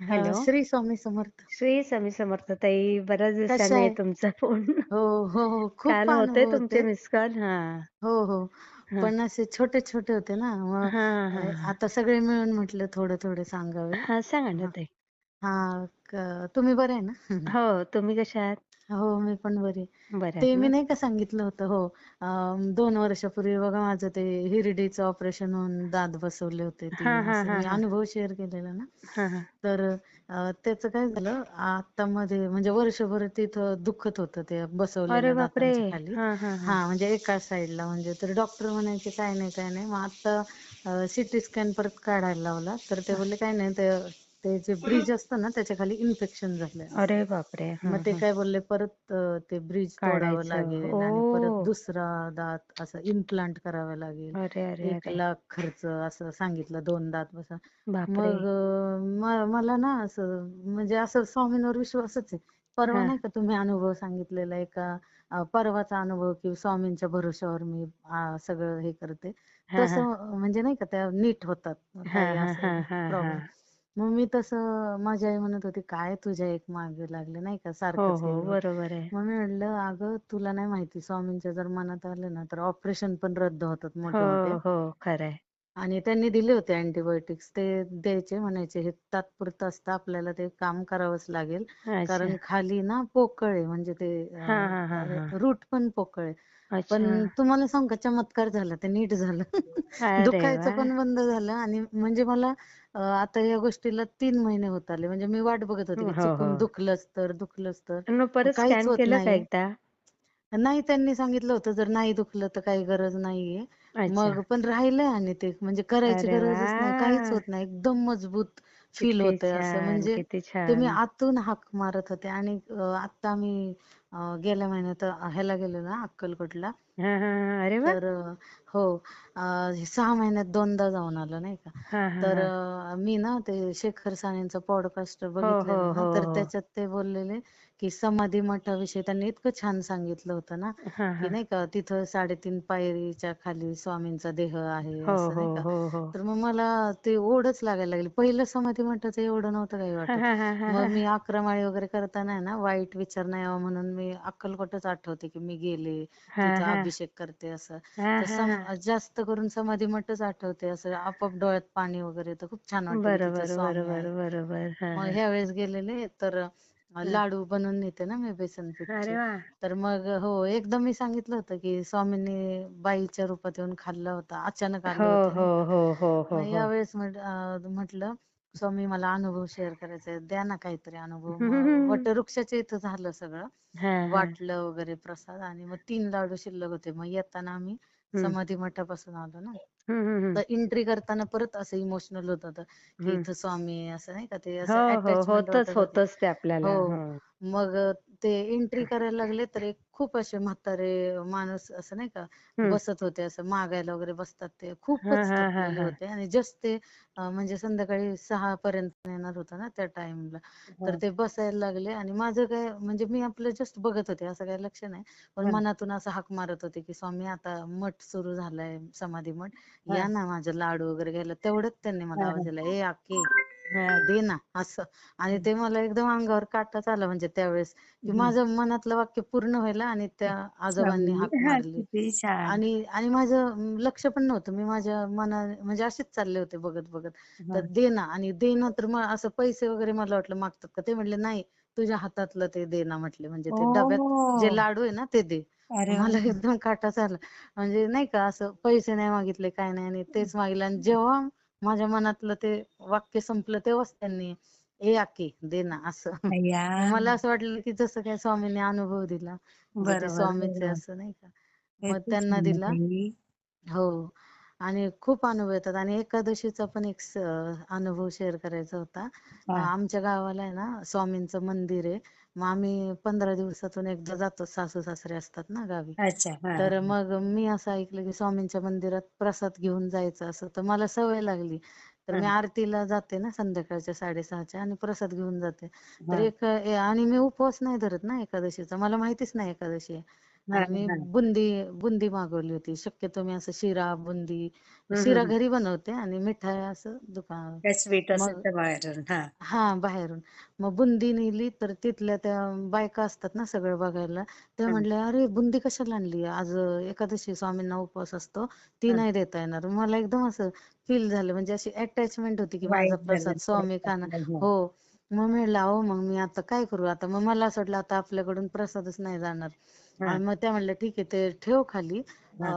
Hello. Shri Swami समर्थ. श्री स्वामी समर्थ ताई. बऱ्याच कशा दिवसांनी आहे आहे? तुमचा फोन. हो, हो, हो. खूप काल होते अनुभव तुमचे होते. Miss call. हां. हो, हो. हां. पण असे छोटे-छोटे होते ना, मग हां, हां, हां. आता सगळे मिळून म्हटलं थोडे-थोडे सांगावे. हां, सांगा ना हां, ताई. हां. तुम्ही बरे आहे ना? हो, तुम्ही कशा आहात? हो, मी पण बरी आहे. बऱ्या ते आहात मी ना? नाही का सांगितलं होतं हो, 2 वर्षापूर्वी बघा माझं ते हिरडीचं ऑपरेशन होऊन दात बसवले होते हां, 3 हां, असं हां, मी हां. अनुभव शेअर केलेला ना. हां, हां. तर त्याचं काय झालं आता मध्ये म्हणजे वर्षभर तिथं दुखत होतं ते अरे बसवलेल्या बापरे! दातांच्या खाली. हां, हां, हां. हां, म्हणजे एका साइडला म्हणजे तर डॉक्टर म्हणायचे काय नाही, काय नाही. मग आता सिटी स्कॅन परत काढायला लावला. तर ते बोलले काय नाही ते ते जे ब्रिज असतं ना त्याच्या खाली इन्फेक्शन झालंय असं. अरे बापरे! मग हां, ते हां. काय बोलले परत ते ब्रिज तोडावं काढायचं. लागेल आणि परत ओह! दुसरा दात असं इम्प्लांट करावा लागेल. अरे, अरे, एक अरे! लाख खर्च असं सांगितलं 2 दात बसा. बापरे! मग मला ना असं म्हणजे असं स्वामींवर विश्वासच आहे. परवा हां. नाही का तुम्ही अनुभव सांगितलेला एका परवाचा अनुभव की स्वामींच्या भरोश्यावर मी सगळं हे करते. हां, हां. तसं म्हणजे नाही का त्या नीट होतात हां, काही हां, असं हां, हां, प्रॉब्लेम. हां. मग मी तसं माझी आई म्हणत होती, "काय तुझ्या एक मागे लागले नाही का हो, सारखंच हो. हे होत." बरोबर आहे. मग मी म्हटलं, "अगं तुला नाही माहिती स्वामींच्या जर मनात आलं ना, तर ऑपरेशन पण रद्द होतात हो, मोठे-मोठे." हो. खरं आहे. आणि त्यांनी दिले होते अँटिबायोटिक्स. ते द्यायचे म्हणायचे, "हे तात्पुरतं असतं. आपल्याला ते काम करावंच लागेल. अच्छा. कारण खाली ना पोकळ आहे म्हणजे ते हां, हां, हां, हां. रूट पण पोकळ आहे." अच्छा. पण तुम्हाला सांगू का चमत्कार झाला. ते नीट झालं. अरे दुखायचं वाह! पण बंद झालं आणि म्हणजे मला आता या गोष्टीला 3 महिने होत आले. म्हणजे मी वाट बघत होते, की हो, हो. चुकून दुखलंच तर, दुखलंच तर. मग परत काहीच स्कॅन होत केलं का नाहीये. एकदा? नाही त्यांनी सांगितलं होतं जर नाही दुखलं तर काही गरज नाहीये. अच्छा. मग पण राहिलंय आणि ते म्हणजे करायची अरे गरजच नाही. काहीच वाह! होत नाही. एकदम मजबूत फील किती होतंय असं छान, म्हणजे किती ते मी छान. आतून हाक मारत होते आणि आता मी गेल्या महिन्यात ह्याला गेलेलो ना अक्कलकोटला. हां, हां, हां. अरे वाह! तर हो 6 महिन्यात 2दा जाऊन आलो नाही का. हां, हां, तर हां. मी ना ते शेखर सानेंचा पॉडकास्ट हो, हो, बघितलेला ना, हो, तर हो. त्याच्यात ते बोललेले, की समाधी मठाविषयी त्यांनी इतकं छान सांगितलं होतं ना, हां, की हां. नाही का तिथं 3.5 पायरीच्या खाली स्वामींचा देह आहे हो, असं हो, नाही का. हो, हो. तर मग मला ते ओढच लागायला लागली. पहिलं समाधी मठाचं एवढं नव्हतं काही हां, वाटत. हां, हां, हां, मग हां, मी हां. 11 माळी वगैरे करताना आहे ना, वाईट विचार नाही यावा म्हणून मी अक्कलकोटच आठवते, की मी गेले, हां, तिथं हां. अभिषेक करते असं. हां, तर हां, हां. जास्त करून समाधी मठच आठवते. असं आपोआप डोळ्यात पाणी वगैरे येतं. खूप छान वाटतं, की तिथे बरोबर, स्वामी बरोबर, आहेत. बरोबर. हां, मग हां. ह्यावेळेस गेलेले तर हां. लाडू बनवून नेते ना मी अरे बेसनपीठचे. वाह! तर मग हो, एकदम मी सांगितलं होतं, की स्वामींनी बाईच्या रूपात येऊन खाल्ला होता. अचानक हो, आले होते हो, नाही का. हो, हो, मग हो, हो. यावेळेस म्हटलं, "स्वामी मला अनुभव शेअर करायचा आहे. द्या ना काहीतरी अनुभव." मग वटवृक्षाच्या इथं झालं सगळं. हां, हां. वाटलं वगैरे प्रसाद आणि मग 3 लाडू शिल्लक होते. मग येताना आम्ही हं. समाधी मठापासून आलो ना. हं, हं, हं. तर एंट्री करताना परत असं इमोशनल होत होतं, की हं. इथं स्वामी आहे असं नाही का ते हो, असं हो. अटॅचमेंट होतंच, वाटत होती. होतंच ते हो. आपल्याला. हं. मग ते एंट्री करायला लागले तर एक खूप असे म्हातारे माणूस असं नाही का हं. बसत होते असं मागायला वगैरे बसतात ते हां, खूपच हां, हां, थकलेले हां. होते आणि जस्ट ते म्हणजे संध्याकाळी 6 पर्यंत येणार होतं ना त्या टाइमला. तर हं, ते बसायला लागले आणि माझं काय म्हणजे मी आपलं जस्ट बघत होते असं काही लक्ष नाही. पण हं, मनातून असं हाक मारत होते, की स्वामी आता मठ सुरू झालाय समाधी मठ. या हं, ना माझे लाडू वगैरे घ्यायला. तेवढ्यात त्यांनी मला हं, आवाज हं. दिला, "ए आक्के हां. दे ना असं." आणि हं, ते मला एकदम अंगावर काटाच आला म्हणजे त्यावेळेस, की हं. माझं मनातलं वाक्य पूर्ण व्हायला आणि त्या आजोबांनी स्वामी हाक हां, मारली. किती छान. आणि आणि माझं लक्ष पण नव्हतं. मी माझ्या म्हणजे असेच चालले होते बघत-बघत. तर हं. दे ना आणि दे ना तर मग असं पैसे वगैरे मला वाटलं मागतात का? ते म्हटले, "नाही, तुझ्या हातातलं ते दे ना," म्हटले. म्हणजे ते डब्यात जे ओह! लाडू आहे ना ते दे. अरे मला वाह! एकदम काटाच आला. म्हणजे नाही का असं पैसे नाही मागितले, काय नाही आणि तेच मागितलं आणि जेव्हा माझ्या मनातलं ते वाक्य संपलं तेव्हाच त्यांनी, "ए आकी दे ना," असं. अय्या! मग मला असं वाटलं की जसं काय स्वामींनी अनुभव दिला. म्हणजे ते बरोबर, स्वामीच आहे बरोबर. असं नाही का. मग किती त्यांना छान आहे दिला. ताई. हो. आणि खूप अनुभव येतात आणि एकादशीचा पण एक अनुभव शेअर करायचा होता. हां. आमच्या गावाला आहे ना स्वामींचं मंदिर आहे. मग आम्ही 15 दिवसातून एकदा जातो. सासू-सासरे असतात ना गावी. अच्छा. हां, तर हां. मग मी असं ऐकलं की स्वामींच्या मंदिरात प्रसाद घेऊन जायचं असं. तर मला सवय लागली. तर मी हां, आरतीला जाते ना संध्याकाळच्या 6:30च्या आणि प्रसाद घेऊन जाते. तर हां. आणि मी उपवास नाही धरत ना एकादशीचा. मला माहितीच नाही एकादशी आहे. हा आणि मी हा. बुंदी बुंदी मागवली होती. शक्यतो मी असं शिरा, बुंदी, शिरा हम्म. घरी बनवते आणि मिठाई असं दुकान. काय स्वीट असेल मग तर बाहेरून. हा. बाहेरून. मग बुंदी नेली तर तिथल्या त्या बायका असतात ना सगळं बघायला. त्या हा, म्हणल्या, "अरे बुंदी कशाला आणली? आज एकादशी स्वामींना उपवास असतो. ती हा. नाही देता येणार." मला एकदम असं फील झालं म्हणजे अशी अटॅचमेंट होती की माझा वाईट झालं प्रसाद स्वामी थोडं खाणार. आपलं. हा. हो. मग म्हणलं, "अहो मग मी आता काय करू आता?" मग मला असं वाटलं आता आपल्याकडून प्रसादच नाही जाणार. हा, आणि मग त्या म्हणल्या, "ठीक आहे ते ठेव खाली." हा,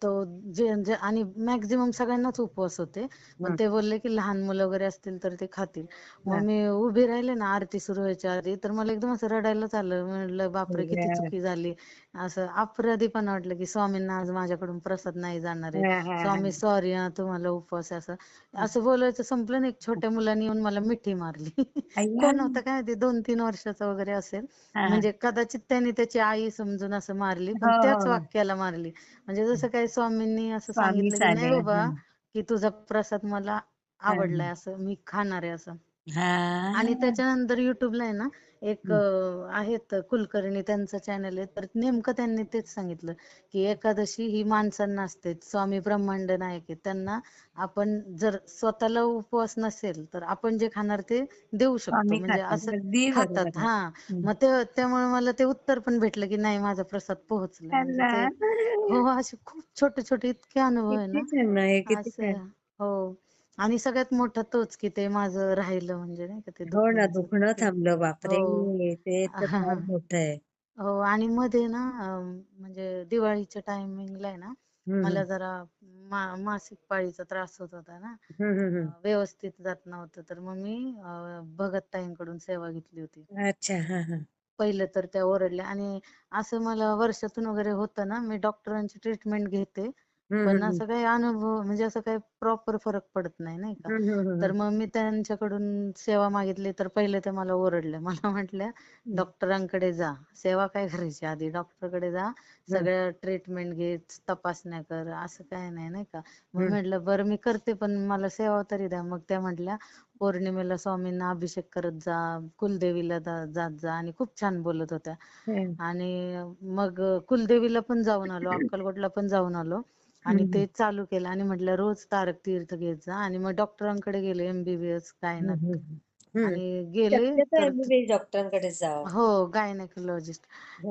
तो जे जे आणि मॅक्झिमम सगळ्यांनाच उपवास होते. पण हा, ते बोलले की लहान मुलं वगैरे असतील तर ते खातील. मग हा. मी उभी राहिले ना आरती सुरू व्हायच्या आधी तर मला एकदम असं रडायलाच आलं. म्हणलं बापरे किती अय्या. चुकी झाली. असं अपराधीपणा वाटलं की स्वामींना आज माझ्याकडून प्रसाद नाही जाणार आहे. हा, हा, हा. स्वामी सॉरी हां तुम्हाला उपवास आहे असं. असं बोलायचं संपलं नाही. एक छोट्या मुलाने येऊन मला मिठी मारली. अय्या. कोण होतं काय माहिती 2-3 वर्षाचा वगैरे असेल. हा, हा. म्हणजे कदाचित त्याने त्याची आई समजून असं मारली हो पण हो त्याच हो. वाक्याला मारली. म्हणजे जसं काही स्वामींनी असं सांगितलं स्वामीच की आले. नाही हा, बाबा की तुझा प्रसाद मला हा, आवडलाय असं मी खाणार आहे असं. आणि हा. त्याच्यानंतर युट्यूबला आहे ना एक आहेत कुलकर्णी त्यांचं चॅनल आहे तर नेमकं त्यांनी तेच सांगितलं की एकादशी ही माणसांना असते. स्वामी ब्रह्मांड नायक आहे त्यांना आपण जर स्वतःला उपवास नसेल तर आपण जे खाणार ते देऊ शकतो स्वामी म्हणजे खातात. असं अगदी खातात बरोबर आहे. हा. हम्म. मग त्यामुळे मला ते उत्तर पण भेटलं की नाही माझा प्रसाद पोहोचलाय म्हणजे अल्ला. ते हो असे खूप छोटे छोटे इतके अनुभव आहे किती ना छान आहे, किती छान. असं हो. आणि सगळ्यात मोठा तोच की ते माझं राहिलं म्हणजे नाही का ते हो ना, दुखण्याचं दुखणं ते थांबलं. बापरे, हो. ते तर फार मोठं आहे. हो आणि मध्ये ना म्हणजे दिवाळीच्या टायमिंगला आहे ना हम्म मला हम्म जरा मासिक पाळीचा त्रास होत होता ना. हम्म हम्म व्यवस्थित जात नव्हतं तर मग मी भगत ताईंकडून सेवा घेतली होती. अच्छा. हा हा. पहिलं तर त्या ओरडल्या आणि असं मला वर्षातून वगैरे होतं ना मी डॉक्टरांची ट्रीटमेंट घेते. पण हम्म असं काही अनुभव म्हणजे असं काही प्रॉपर फरक पडत नाही नाही का. हम्म हम्म तर हम्म मग मी त्यांच्याकडून सेवा मागितली तर पहिले ते मला ओरडल्या. मला म्हटल्या हम्म डॉक्टरांकडे जा. सेवा काय करायची आधी डॉक्टरकडे जा. हम्म सगळ्या ट्रीटमेंट घे, तपासण्या कर असं काही नाही नाही का. मग हम्म म्हटलं बरं मी करते पण मला सेवा तरी द्या. मग त्या म्हटल्या पौर्णिमेला स्वामींना अभिषेक करत जा, कुलदेवीला जात जा आणि खूप छान बोलत होत्या. हम्म आणि मग कुलदेवीला पण जाऊन आलो, अक्कलकोटला पण जाऊन आलो आणि हम्म ते चालू केलं आणि म्हटलं रोज तारक तीर्थ घेत जा आणि मग डॉक्टरांकडे गेले MBBS गायनक हम्म. आणि गेले शक्यतो तर एमबीबीएस डॉक्टरांकडेच जावं. हो गायनेकोलॉजिस्ट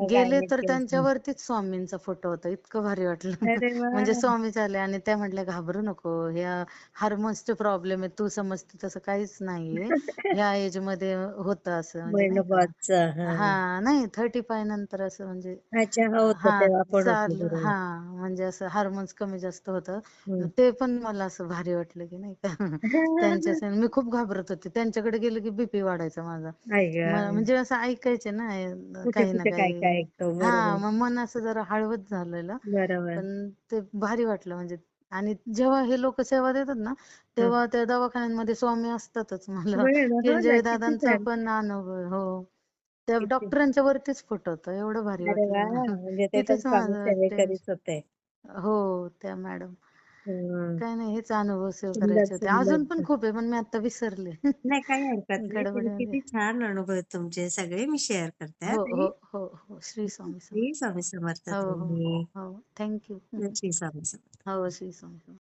गेले तर गायनेक. त्यांच्यावरतीच स्वामींचा फोटो होता इतकं भारी वाटलं. अरे वा. म्हणजे स्वामीच आले आणि त्या म्हटल्या घाबरू नको ह्या हार्मोन्सचे प्रॉब्लेम आहे तू समजते तसं काहीच नाहीये. ह्या एज मध्ये होतं असं म्हणजे नाही का. मेनोपॉजचा. हा. नाही 35 नंतर असं म्हणजे अच्छा, हो होतं हा तेव्हा पण होतं, चालू बरोबर. म्हणजे असं हार्मोन्स कमी जास्त होतं. मग हम्म. ते पण मला असं भारी वाटलं की नाही का. त्यांच्या मी खूप घाबरत होते त्यांच्याकडे गेले की बीपी वाढायचा माझा. आई ग. म्हणजे असं ऐकायचे ना कुठे काही ना कुठे काय काय काही. ऐकतो, बरोबर. मग मन असं जरा हळवत झालेलं. बरोबर. पण ते भारी वाटलं म्हणजे आणि जेव्हा हे लोक सेवा देतात ना हं. तेव्हा त्या दवाखान्यांमध्ये स्वामी असतातच. मला बरं. हो ना, किंजय किती दादांचा छान. पण अनुभव हो. त्या किती. डॉक्टरांच्या वरतीच फुट होतं एवढं भारी अरे वा, वाटलं. म्हणजे ते पण तिथेच स्वामी माझं सेवेकरीच टेन्शन होते. हो त्या मॅडम. हं. काय नाही हेच अनुभव सेव्ह सुंदर करायचे होते. अजून पण सुंदर. खूप आहे पण मी आता विसरले. नाही, काही हरकत नाही. पण गडबडीमध्ये. किती छान अनुभव आहेत तुमचे, सगळे मी शेअर करते हा ताई. हो. श्री स्वामी समर्थ. श्री स्वामी समर्थ हो. तुम्ही. हो. Thank you. श्री स्वामी समर्थ. हो श्री स्वामी समर्थ.